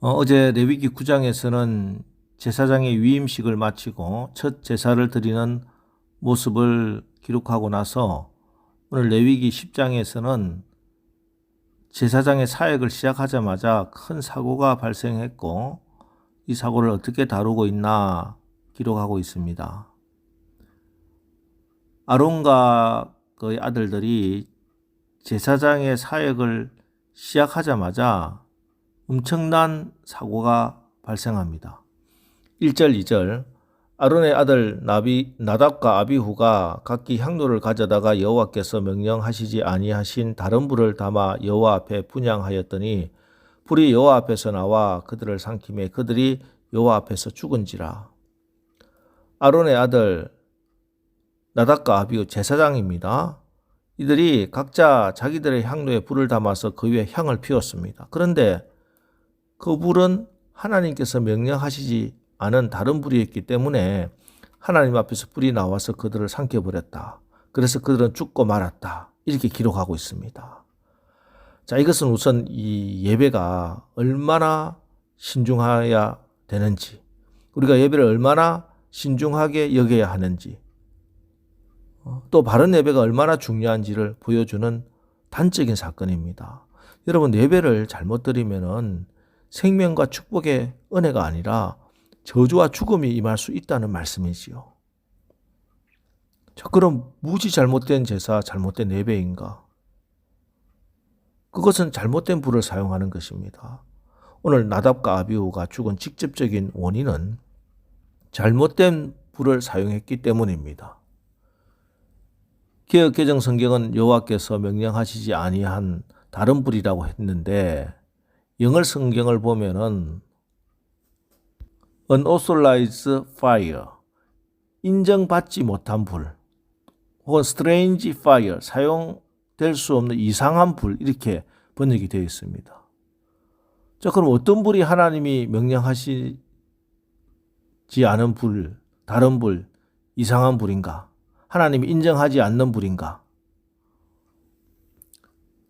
어제 레위기 9장에서는 제사장의 위임식을 마치고 첫 제사를 드리는 모습을 기록하고 나서 오늘 레위기 10장에서는 제사장의 사역을 시작하자마자 큰 사고가 발생했고 이 사고를 어떻게 다루고 있나 기록하고 있습니다. 아론과 그의 아들들이 제사장의 사역을 시작하자마자 엄청난 사고가 발생합니다. 1절, 2절 아론의 아들 나답과 아비후가 각기 향로를 가져다가 여호와께서 명령하시지 아니하신 다른 불을 담아 여호와 앞에 분향하였더니 불이 여호와 앞에서 나와 그들을 삼키매 그들이 여호와 앞에서 죽은지라. 아론의 아들 나답과 아비후 제사장입니다. 이들이 각자 자기들의 향로에 불을 담아서 그 위에 향을 피웠습니다. 그런데 그 불은 하나님께서 명령하시지 않은 다른 불이었기 때문에 하나님 앞에서 불이 나와서 그들을 삼켜버렸다. 그래서 그들은 죽고 말았다. 이렇게 기록하고 있습니다. 자, 이것은 우선 이 예배가 얼마나 신중해야 되는지, 우리가 예배를 얼마나 신중하게 여겨야 하는지, 또 바른 예배가 얼마나 중요한지를 보여주는 단적인 사건입니다. 여러분, 예배를 잘못 드리면은 생명과 축복의 은혜가 아니라 저주와 죽음이 임할 수 있다는 말씀이지요. 자, 그럼 무지 잘못된 제사, 잘못된 예배인가? 그것은 잘못된 불을 사용하는 것입니다. 오늘 나답과 아비후가 죽은 직접적인 원인은 잘못된 불을 사용했기 때문입니다. 개역개정 성경은 여호와께서 명령하시지 아니한 다른 불이라고 했는데 영어 성경을 보면은 unauthorized fire, 인정받지 못한 불, 혹은 strange fire, 사용될 수 없는 이상한 불, 이렇게 번역이 되어 있습니다. 자, 그럼 어떤 불이 하나님이 명령하시지 않은 불, 다른 불, 이상한 불인가? 하나님이 인정하지 않는 불인가?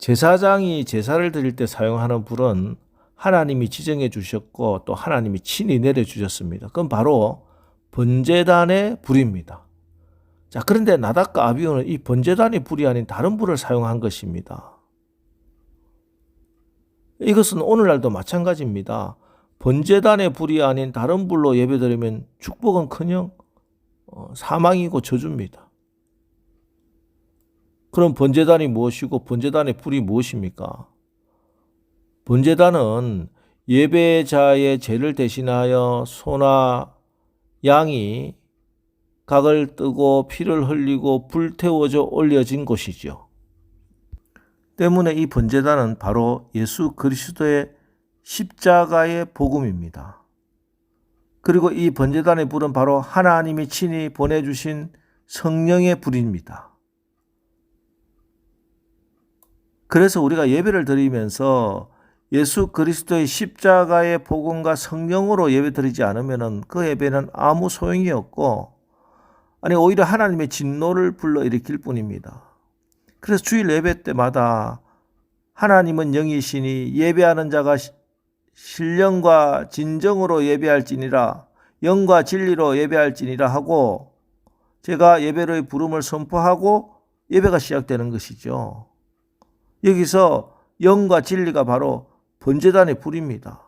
제사장이 제사를 드릴 때 사용하는 불은 하나님이 지정해 주셨고 또 하나님이 친히 내려주셨습니다. 그건 바로 번제단의 불입니다. 자, 그런데 나답과 아비후는 이 번제단의 불이 아닌 다른 불을 사용한 것입니다. 이것은 오늘날도 마찬가지입니다. 번제단의 불이 아닌 다른 불로 예배드리면 축복은커녕 사망이고 저주입니다. 그럼 번제단이 무엇이고 번제단의 불이 무엇입니까? 번제단은 예배자의 죄를 대신하여 소나 양이 각을 뜨고 피를 흘리고 불태워져 올려진 곳이죠. 때문에 이 번제단은 바로 예수 그리스도의 십자가의 복음입니다. 그리고 이 번제단의 불은 바로 하나님이 친히 보내주신 성령의 불입니다. 그래서 우리가 예배를 드리면서 예수 그리스도의 십자가의 복음과 성령으로 예배 드리지 않으면 그 예배는 아무 소용이 없고, 아니 오히려 하나님의 진노를 불러일으킬 뿐입니다. 그래서 주일 예배 때마다 하나님은 영이시니 예배하는 자가 신령과 진정으로 예배할지니라, 영과 진리로 예배할지니라 하고 제가 예배로의 부름을 선포하고 예배가 시작되는 것이죠. 여기서 영과 진리가 바로 번제단의 불입니다.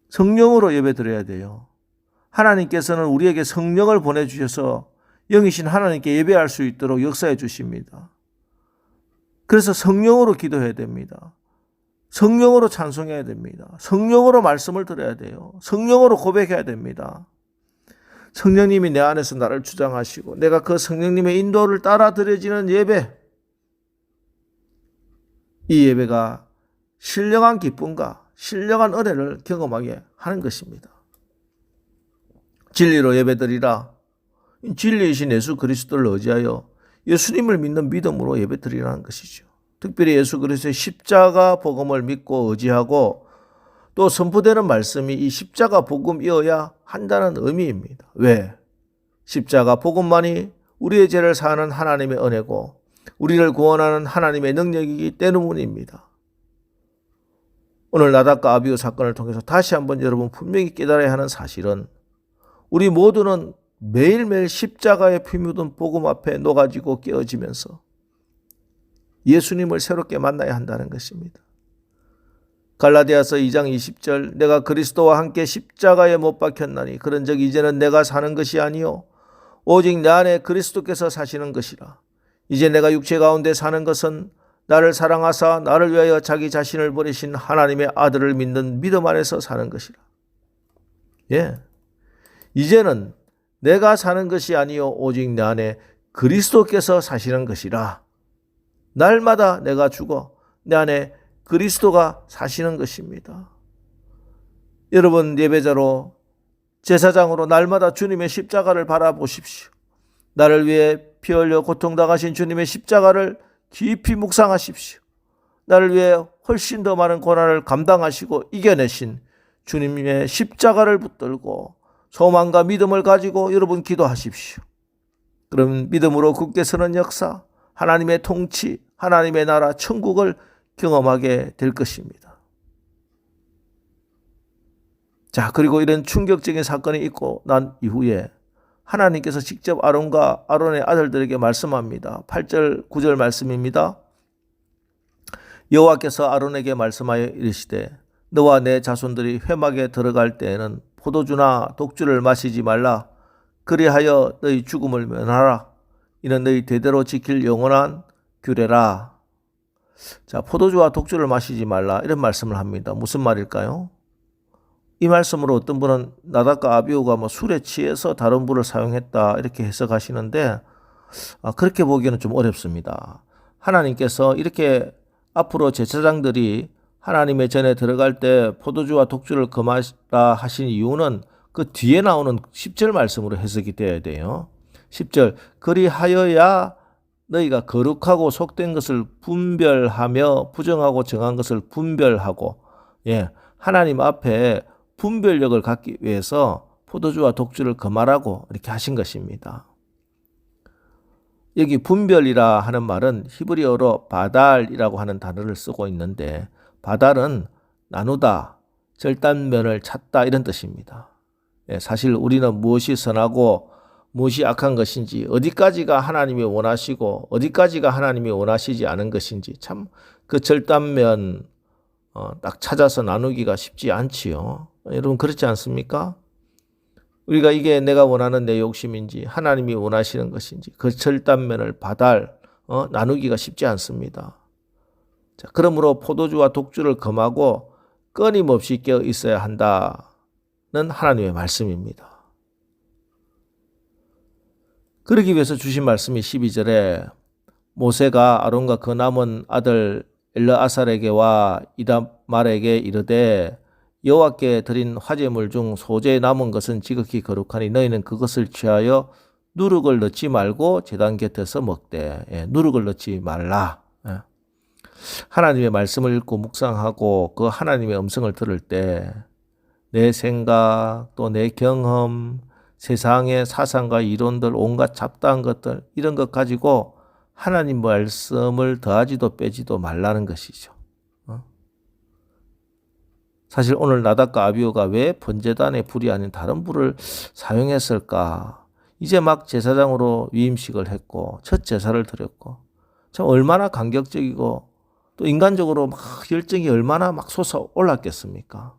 성령으로 예배드려야 돼요. 하나님께서는 우리에게 성령을 보내주셔서 영이신 하나님께 예배할 수 있도록 역사해 주십니다. 그래서 성령으로 기도해야 됩니다. 성령으로 찬송해야 됩니다. 성령으로 말씀을 들어야 돼요. 성령으로 고백해야 됩니다. 성령님이 내 안에서 나를 주장하시고 내가 그 성령님의 인도를 따라 드려지는 예배, 이 예배가 신령한 기쁨과 신령한 은혜를 경험하게 하는 것입니다. 진리로 예배드리라. 진리이신 예수 그리스도를 의지하여 예수님을 믿는 믿음으로 예배드리라는 것이죠. 특별히 예수 그리스도의 십자가 복음을 믿고 의지하고 또 선포되는 말씀이 이 십자가 복음이어야 한다는 의미입니다. 왜? 십자가 복음만이 우리의 죄를 사하는 하나님의 은혜고 우리를 구원하는 하나님의 능력이기 때문입니다. 오늘 나답과 아비후 사건을 통해서 다시 한번 여러분 분명히 깨달아야 하는 사실은 우리 모두는 매일매일 십자가에 피 묻은 복음 앞에 녹아지고 깨어지면서 예수님을 새롭게 만나야 한다는 것입니다. 갈라디아서 2장 20절 내가 그리스도와 함께 십자가에 못 박혔나니 그런즉 이제는 내가 사는 것이 아니요 오직 내 안에 그리스도께서 사시는 것이라. 이제 내가 육체 가운데 사는 것은 나를 사랑하사 나를 위하여 자기 자신을 버리신 하나님의 아들을 믿는 믿음 안에서 사는 것이라. 예, 이제는 내가 사는 것이 아니요 오직 내 안에 그리스도께서 사시는 것이라. 날마다 내가 죽어 내 안에 그리스도가 사시는 것입니다. 여러분 예배자로 제사장으로 날마다 주님의 십자가를 바라보십시오. 나를 위해 피 흘려 고통당하신 주님의 십자가를 깊이 묵상하십시오. 나를 위해 훨씬 더 많은 고난을 감당하시고 이겨내신 주님의 십자가를 붙들고 소망과 믿음을 가지고 여러분 기도하십시오. 그럼 믿음으로 굳게 서는 역사, 하나님의 통치, 하나님의 나라, 천국을 경험하게 될 것입니다. 자, 그리고 이런 충격적인 사건이 있고 난 이후에 하나님께서 직접 아론과 아론의 아들들에게 말씀합니다. 8절 9절 말씀입니다. 여호와께서 아론에게 말씀하여 이르시되 너와 내 자손들이 회막에 들어갈 때에는 포도주나 독주를 마시지 말라. 그리하여 너희 죽음을 면하라. 이는 너희 대대로 지킬 영원한 규례라. 자, 포도주와 독주를 마시지 말라 이런 말씀을 합니다. 무슨 말일까요? 이 말씀으로 어떤 분은 나답과 아비후가 술에 취해서 다른 불을 사용했다 이렇게 해석하시는데 그렇게 보기에는 좀 어렵습니다. 하나님께서 이렇게 앞으로 제사장들이 하나님의 전에 들어갈 때 포도주와 독주를 금하라 하신 이유는 그 뒤에 나오는 10절 말씀으로 해석이 되어야 돼요. 10절 그리하여야 너희가 거룩하고 속된 것을 분별하며 부정하고 정한 것을 분별하고 하나님 앞에 분별력을 갖기 위해서 포도주와 독주를 금하라고 이렇게 하신 것입니다. 여기 분별이라 하는 말은 히브리어로 바달이라고 하는 단어를 쓰고 있는데 바달은 나누다, 절단면을 찾다 이런 뜻입니다. 사실 우리는 무엇이 선하고 무엇이 악한 것인지 어디까지가 하나님이 원하시고 어디까지가 하나님이 원하시지 않은 것인지 참 그 절단면 딱 찾아서 나누기가 쉽지 않지요. 여러분 그렇지 않습니까? 우리가 이게 내가 원하는 내 욕심인지 하나님이 원하시는 것인지 그 절단면을 나누기가 쉽지 않습니다. 자, 그러므로 포도주와 독주를 금하고 끊임없이 깨어 있어야 한다는 하나님의 말씀입니다. 그러기 위해서 주신 말씀이 12절에 모세가 아론과 그 남은 아들 엘르아살에게와 이다말에게 이르되 여호와께 드린 화제물 중 소재에 남은 것은 지극히 거룩하니 너희는 그것을 취하여 누룩을 넣지 말고 제단 곁에서 먹되. 누룩을 넣지 말라. 하나님의 말씀을 읽고 묵상하고 그 하나님의 음성을 들을 때 내 생각 또 내 경험 세상의 사상과 이론들 온갖 잡다한 것들 이런 것 가지고 하나님 말씀을 더하지도 빼지도 말라는 것이죠. 사실 오늘 나답과 아비후가 왜 번제단의 불이 아닌 다른 불을 사용했을까? 이제 막 제사장으로 위임식을 했고 첫 제사를 드렸고 참 얼마나 감격적이고 또 인간적으로 막 열정이 얼마나 막 솟아올랐겠습니까?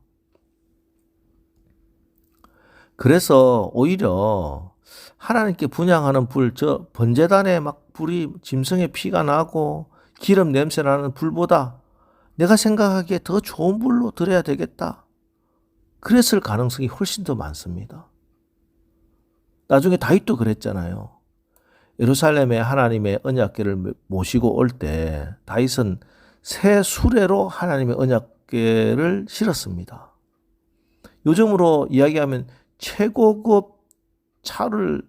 그래서 오히려 하나님께 분향하는 불, 저 번제단에 막 불이 짐승의 피가 나고 기름 냄새 나는 불보다 내가 생각하기에 더 좋은 불로 드려야 되겠다. 그랬을 가능성이 훨씬 더 많습니다. 나중에 다윗도 그랬잖아요. 예루살렘에 하나님의 언약궤를 모시고 올 때 다윗은 새 수레로 하나님의 언약궤를 실었습니다. 요즘으로 이야기하면 최고급 차를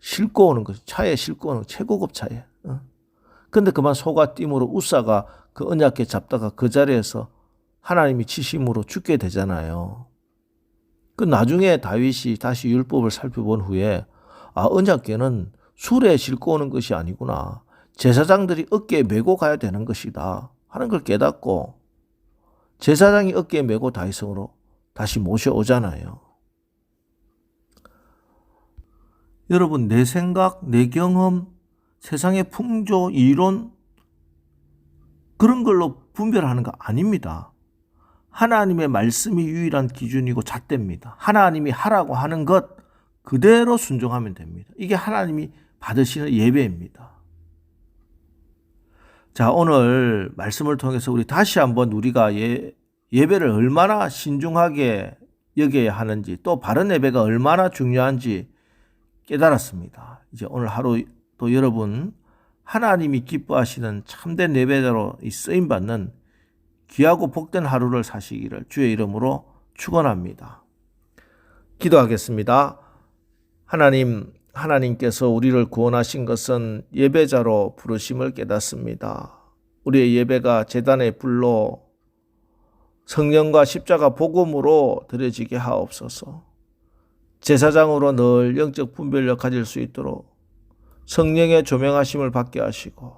싣고 오는 거죠. 차에 싣고 오는 최고급 차에. 근데 그만 소가 띠므로 우사가 그 언약궤 잡다가 그 자리에서 하나님이 치심으로 죽게 되잖아요. 그 나중에 다윗이 다시 율법을 살펴본 후에 언약궤는 수레에 싣고 오는 것이 아니구나. 제사장들이 어깨에 메고 가야 되는 것이다 하는 걸 깨닫고 제사장이 어깨에 메고 다윗성으로 다시 모셔오잖아요. 여러분, 내 생각, 내 경험, 세상의 풍조, 이론 그런 걸로 분별하는 거 아닙니다. 하나님의 말씀이 유일한 기준이고 잣대입니다. 하나님이 하라고 하는 것 그대로 순종하면 됩니다. 이게 하나님이 받으시는 예배입니다. 자, 오늘 말씀을 통해서 우리 다시 한번 우리가 예배를 얼마나 신중하게 여겨야 하는지, 또 바른 예배가 얼마나 중요한지 깨달았습니다. 이제 오늘 하루 또 여러분 하나님이 기뻐하시는 참된 예배자로 쓰임받는 귀하고 복된 하루를 사시기를 주의 이름으로 축원합니다. 기도하겠습니다. 하나님께서 우리를 구원하신 것은 예배자로 부르심을 깨닫습니다. 우리의 예배가 제단의 불로 성령과 십자가 복음으로 드려지게 하옵소서. 제사장으로 늘 영적 분별력 가질 수 있도록 성령의 조명하심을 받게 하시고,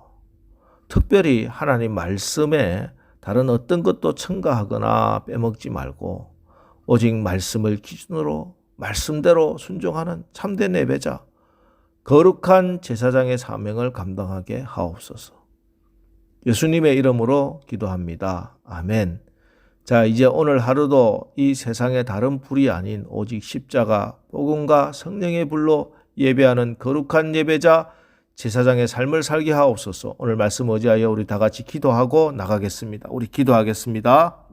특별히 하나님 말씀에 다른 어떤 것도 첨가하거나 빼먹지 말고 오직 말씀을 기준으로 말씀대로 순종하는 참된 예배자, 거룩한 제사장의 사명을 감당하게 하옵소서. 예수님의 이름으로 기도합니다. 아멘. 자, 이제 오늘 하루도 이 세상의 다른 불이 아닌 오직 십자가, 복음과 성령의 불로 예배하는 거룩한 예배자, 제사장의 삶을 살게 하옵소서. 오늘 말씀 의지하여 우리 다 같이 기도하고 나가겠습니다. 우리 기도하겠습니다.